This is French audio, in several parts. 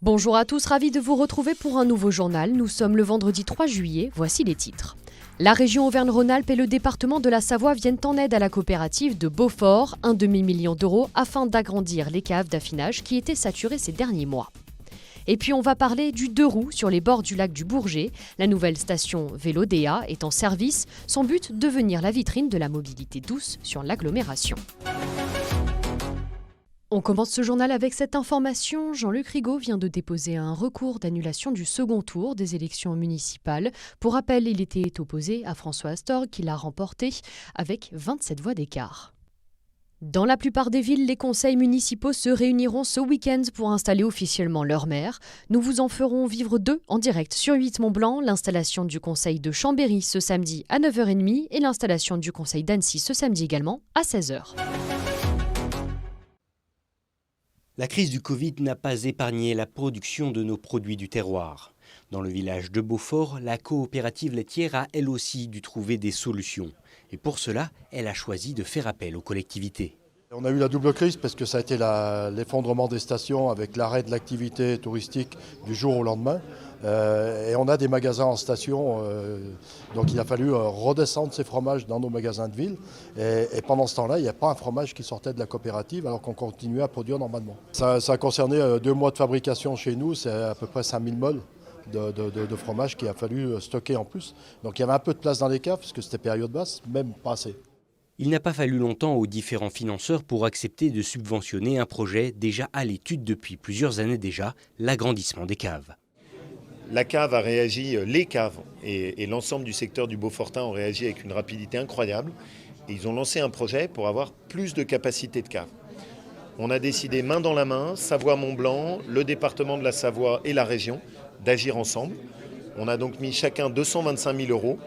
Bonjour à tous, ravi de vous retrouver pour un nouveau journal. Nous sommes le vendredi 3 juillet, voici les titres. La région Auvergne-Rhône-Alpes et le département de la Savoie viennent en aide à la coopérative de Beaufort, un demi-million d'euros afin d'agrandir les caves d'affinage qui étaient saturées ces derniers mois. Et puis on va parler du 2 roues sur les bords du lac du Bourget. La nouvelle station Vélodéa est en service. Son but, devenir la vitrine de la mobilité douce sur l'agglomération. On commence ce journal avec cette information. Jean-Luc Rigaud vient de déposer un recours d'annulation du second tour des élections municipales. Pour rappel, il était opposé à François Astorg qui l'a remporté avec 27 voix d'écart. Dans la plupart des villes, les conseils municipaux se réuniront ce week-end pour installer officiellement leur maire. Nous vous en ferons vivre 2 en direct sur 8 Mont-Blanc, l'installation du conseil de Chambéry ce samedi à 9h30 et l'installation du conseil d'Annecy ce samedi également à 16h. La crise du Covid n'a pas épargné la production de nos produits du terroir. Dans le village de Beaufort, la coopérative laitière a elle aussi dû trouver des solutions. Et pour cela, elle a choisi de faire appel aux collectivités. On a eu la double crise parce que ça a été l'effondrement des stations avec l'arrêt de l'activité touristique du jour au lendemain. Et on a des magasins en station, donc il a fallu redescendre ces fromages dans nos magasins de ville. Et pendant ce temps-là, il n'y a pas un fromage qui sortait de la coopérative alors qu'on continuait à produire normalement. Ça a concerné 2 mois de fabrication chez nous, c'est à peu près 5000 molles de fromage qu'il a fallu stocker en plus. Donc il y avait un peu de place dans les caves parce que c'était période basse, même pas assez. Il n'a pas fallu longtemps aux différents financeurs pour accepter de subventionner un projet déjà à l'étude depuis plusieurs années déjà, l'agrandissement des caves. La cave a réagi, les caves et l'ensemble du secteur du Beaufortain ont réagi avec une rapidité incroyable. Et ils ont lancé un projet pour avoir plus de capacité de cave. On a décidé main dans la main, Savoie-Mont-Blanc, le département de la Savoie et la région, d'agir ensemble. On a donc mis chacun 225 000 €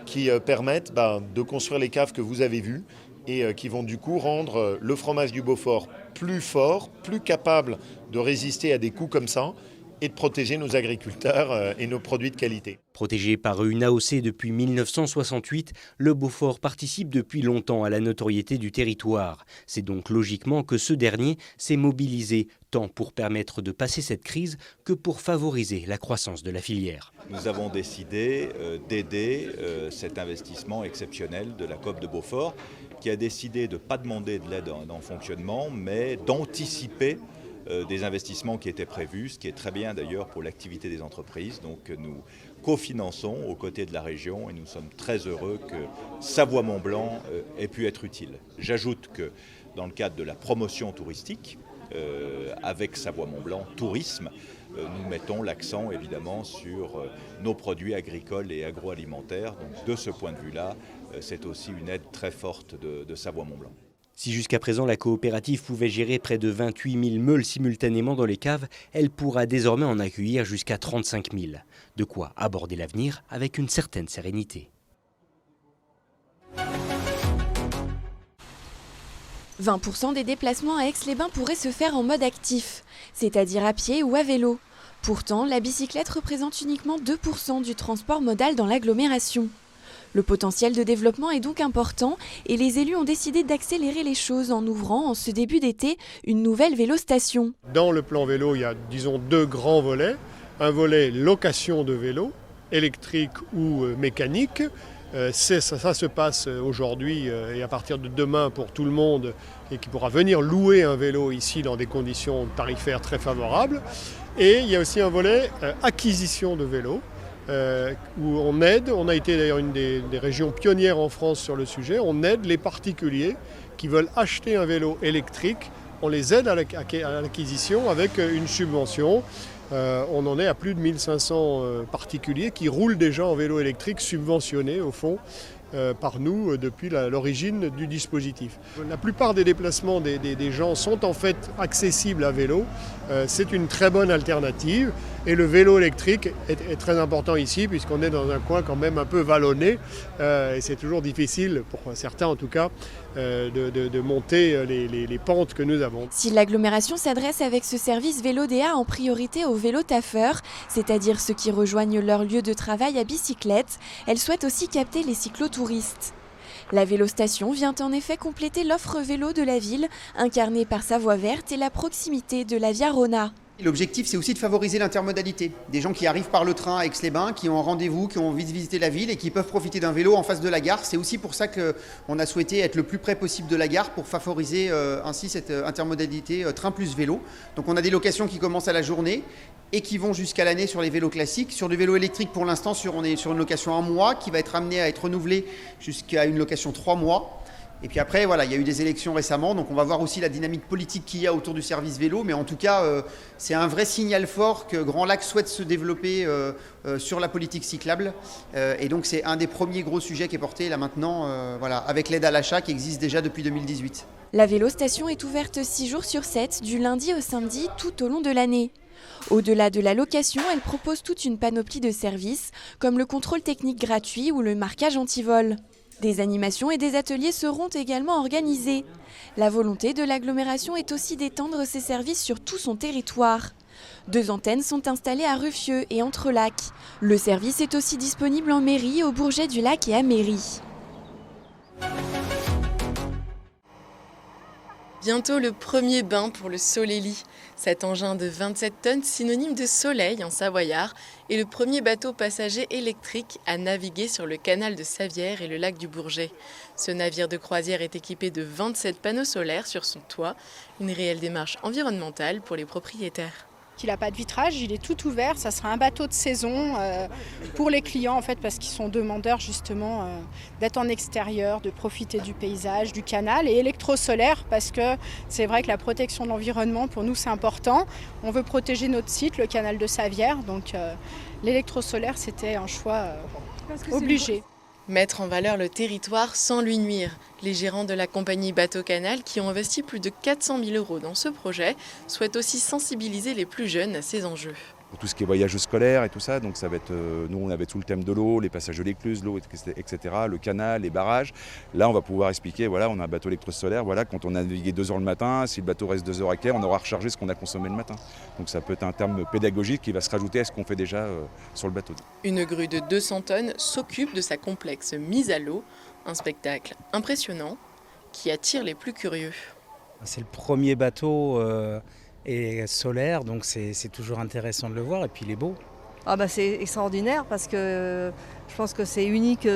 qui permettent de construire les caves que vous avez vues et qui vont du coup rendre le fromage du Beaufort plus fort, plus capable de résister à des coups comme ça et de protéger nos agriculteurs et nos produits de qualité. Protégé par une AOC depuis 1968, le Beaufort participe depuis longtemps à la notoriété du territoire. C'est donc logiquement que ce dernier s'est mobilisé tant pour permettre de passer cette crise que pour favoriser la croissance de la filière. Nous avons décidé d'aider cet investissement exceptionnel de la COOP de Beaufort qui a décidé de ne pas demander de l'aide en fonctionnement mais d'anticiper des investissements qui étaient prévus, ce qui est très bien d'ailleurs pour l'activité des entreprises. Donc nous cofinançons aux côtés de la région et nous sommes très heureux que Savoie-Mont-Blanc ait pu être utile. J'ajoute que dans le cadre de la promotion touristique, avec Savoie-Mont-Blanc Tourisme, nous mettons l'accent évidemment sur nos produits agricoles et agroalimentaires. Donc de ce point de vue-là, c'est aussi une aide très forte de Savoie-Mont-Blanc. Si jusqu'à présent la coopérative pouvait gérer près de 28 000 meules simultanément dans les caves, elle pourra désormais en accueillir jusqu'à 35 000. De quoi aborder l'avenir avec une certaine sérénité. 20% des déplacements à Aix-les-Bains pourraient se faire en mode actif, c'est-à-dire à pied ou à vélo. Pourtant, la bicyclette représente uniquement 2% du transport modal dans l'agglomération. Le potentiel de développement est donc important et les élus ont décidé d'accélérer les choses en ouvrant en ce début d'été une nouvelle vélostation. Dans le plan vélo, il y a 2 grands volets. Un volet location de vélo, électrique ou mécanique. Ça se passe aujourd'hui et à partir de demain pour tout le monde et qui pourra venir louer un vélo ici dans des conditions tarifaires très favorables. Et il y a aussi un volet acquisition de vélos. Où on aide, on a été d'ailleurs une des régions pionnières en France sur le sujet, on aide les particuliers qui veulent acheter un vélo électrique, on les aide à l'acquisition avec une subvention. On en est à plus de 1500 particuliers qui roulent déjà en vélo électrique subventionnés au fond par nous depuis l'origine du dispositif. La plupart des déplacements des gens sont en fait accessibles à vélo. C'est une très bonne alternative et le vélo électrique est très important ici puisqu'on est dans un coin quand même un peu vallonné et c'est toujours difficile, pour certains en tout cas, de monter les pentes que nous avons. Si l'agglomération s'adresse avec ce service Vélodéa en priorité aux vélotaffeurs, c'est-à-dire ceux qui rejoignent leur lieu de travail à bicyclette, elle souhaite aussi capter les cyclotouristes. La vélostation vient en effet compléter l'offre vélo de la ville, incarnée par sa voie verte et la proximité de la Via Rona. L'objectif, c'est aussi de favoriser l'intermodalité. Des gens qui arrivent par le train à Aix-les-Bains, qui ont un rendez-vous, qui ont envie de visiter la ville et qui peuvent profiter d'un vélo en face de la gare. C'est aussi pour ça qu'on a souhaité être le plus près possible de la gare pour favoriser ainsi cette intermodalité train plus vélo. Donc on a des locations qui commencent à la journée et qui vont jusqu'à l'année sur les vélos classiques. Sur le vélo électrique, pour l'instant, on est sur une location 1 mois qui va être amenée à être renouvelée jusqu'à une location 3 mois. Et puis après, voilà, il y a eu des élections récemment, donc on va voir aussi la dynamique politique qu'il y a autour du service vélo. Mais en tout cas, c'est un vrai signal fort que Grand Lac souhaite se développer sur la politique cyclable. Et donc c'est un des premiers gros sujets qui est porté là maintenant, voilà, avec l'aide à l'achat qui existe déjà depuis 2018. La vélostation est ouverte 6 jours sur 7, du lundi au samedi, tout au long de l'année. Au-delà de la location, elle propose toute une panoplie de services, comme le contrôle technique gratuit ou le marquage anti-vol. Des animations et des ateliers seront également organisés. La volonté de l'agglomération est aussi d'étendre ces services sur tout son territoire. 2 antennes sont installées à Ruffieux et Entrelacs. Le service est aussi disponible en mairie, au Bourget du Lac et à Méry. Bientôt le premier bain pour le Soleil. Cet engin de 27 tonnes, synonyme de soleil en savoyard, est le premier bateau passager électrique à naviguer sur le canal de Savières et le lac du Bourget. Ce navire de croisière est équipé de 27 panneaux solaires sur son toit, une réelle démarche environnementale pour les propriétaires. Il n'a pas de vitrage, il est tout ouvert, ça sera un bateau de saison pour les clients en fait, parce qu'ils sont demandeurs justement d'être en extérieur, de profiter du paysage, du canal, et électrosolaire parce que c'est vrai que la protection de l'environnement pour nous c'est important. On veut protéger notre site, le canal de Savières, donc l'électrosolaire c'était un choix obligé. Mettre en valeur le territoire sans lui nuire. Les gérants de la compagnie Bateau Canal, qui ont investi plus de 400 000 € dans ce projet, souhaitent aussi sensibiliser les plus jeunes à ces enjeux. Pour tout ce qui est voyage scolaire et tout ça, donc ça va être, nous on avait tout le thème de l'eau, les passages de l'écluse, l'eau, etc., le canal, les barrages. Là on va pouvoir expliquer, voilà, on a un bateau électrosolaire, voilà, quand on a navigué 2 heures le matin, si le bateau reste 2 heures à quai, on aura rechargé ce qu'on a consommé le matin. Donc ça peut être un terme pédagogique qui va se rajouter à ce qu'on fait déjà sur le bateau. Une grue de 200 tonnes s'occupe de sa complexe mise à l'eau, un spectacle impressionnant qui attire les plus curieux. C'est le premier bateau et solaire, donc c'est toujours intéressant de le voir et puis il est beau. C'est extraordinaire parce que je pense que c'est unique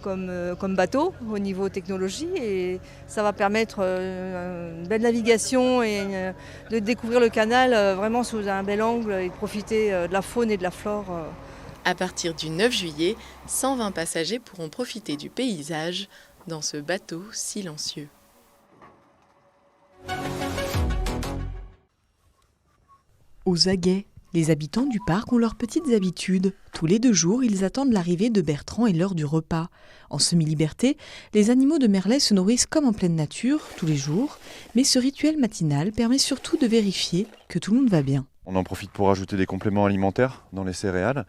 comme bateau au niveau technologie et ça va permettre une belle navigation et de découvrir le canal vraiment sous un bel angle et de profiter de la faune et de la flore. À partir du 9 juillet, 120 passagers pourront profiter du paysage dans ce bateau silencieux. Aux aguets, les habitants du parc ont leurs petites habitudes. Tous les 2 jours, ils attendent l'arrivée de Bertrand et l'heure du repas. En semi-liberté, les animaux de Merlet se nourrissent comme en pleine nature, tous les jours, mais ce rituel matinal permet surtout de vérifier que tout le monde va bien. On en profite pour ajouter des compléments alimentaires dans les céréales,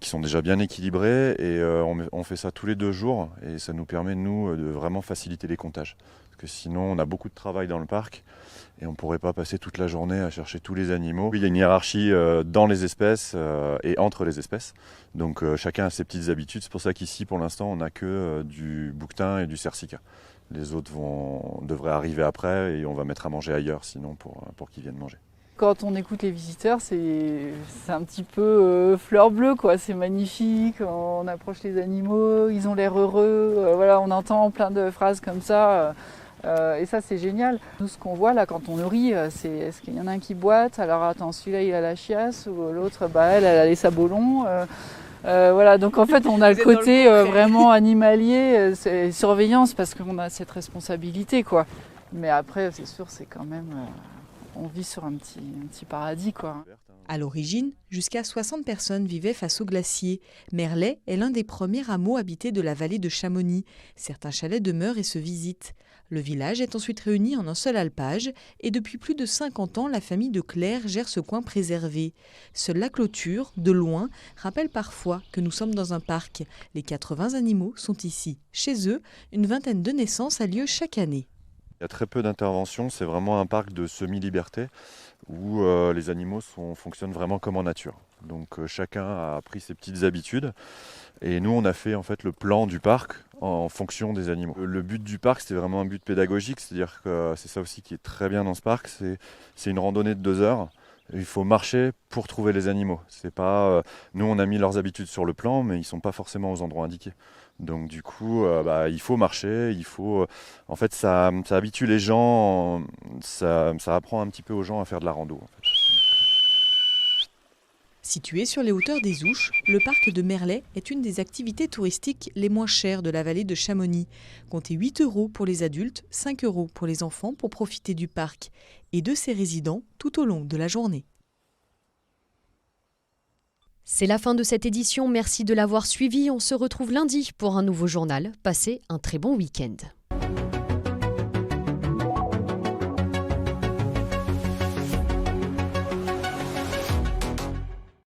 qui sont déjà bien équilibrés, et on fait ça tous les 2 jours, et ça nous permet, nous, de vraiment faciliter les comptages. Parce que sinon, on a beaucoup de travail dans le parc, et on ne pourrait pas passer toute la journée à chercher tous les animaux. Il y a une hiérarchie dans les espèces et entre les espèces. Donc chacun a ses petites habitudes. C'est pour ça qu'ici, pour l'instant, on n'a que du bouquetin et du cercica. Les autres devraient arriver après et on va mettre à manger ailleurs, sinon pour qu'ils viennent manger. Quand on écoute les visiteurs, c'est un petit peu fleur bleue, quoi. C'est magnifique, on approche les animaux, ils ont l'air heureux. Voilà, on entend plein de phrases comme ça. Et ça c'est génial. Nous ce qu'on voit là quand on nourrit, c'est est-ce qu'il y en a un qui boite, alors attends celui-là il a la chiasse ou l'autre elle a les sabolons. Voilà, donc en fait on a le côté vraiment animalier, c'est surveillance parce qu'on a cette responsabilité quoi. Mais après c'est sûr c'est quand même, on vit sur un petit paradis quoi. À l'origine, jusqu'à 60 personnes vivaient face au glacier. Merlet est l'un des premiers hameaux habités de la vallée de Chamonix. Certains chalets demeurent et se visitent. Le village est ensuite réuni en un seul alpage et depuis plus de 50 ans, la famille de Claire gère ce coin préservé. Seule la clôture, de loin, rappelle parfois que nous sommes dans un parc. Les 80 animaux sont ici. Chez eux, une vingtaine de naissances a lieu chaque année. Il y a très peu d'interventions, c'est vraiment un parc de semi-liberté où les animaux fonctionnent vraiment comme en nature. Donc chacun a pris ses petites habitudes. Et nous, on a fait en fait le plan du parc en fonction des animaux. Le but du parc, c'était vraiment un but pédagogique, c'est-à-dire que c'est ça aussi qui est très bien dans ce parc, c'est une randonnée de 2 heures. Il faut marcher pour trouver les animaux. C'est pas, nous, on a mis leurs habitudes sur le plan, mais ils ne sont pas forcément aux endroits indiqués. Donc du coup, il faut marcher, en fait, ça habitue les gens, ça apprend un petit peu aux gens à faire de la rando. En fait. Situé sur les hauteurs des Ouches, le parc de Merlet est une des activités touristiques les moins chères de la vallée de Chamonix. Comptez 8 € pour les adultes, 5 € pour les enfants pour profiter du parc et de ses résidents tout au long de la journée. C'est la fin de cette édition, merci de l'avoir suivi. On se retrouve lundi pour un nouveau journal. Passez un très bon week-end.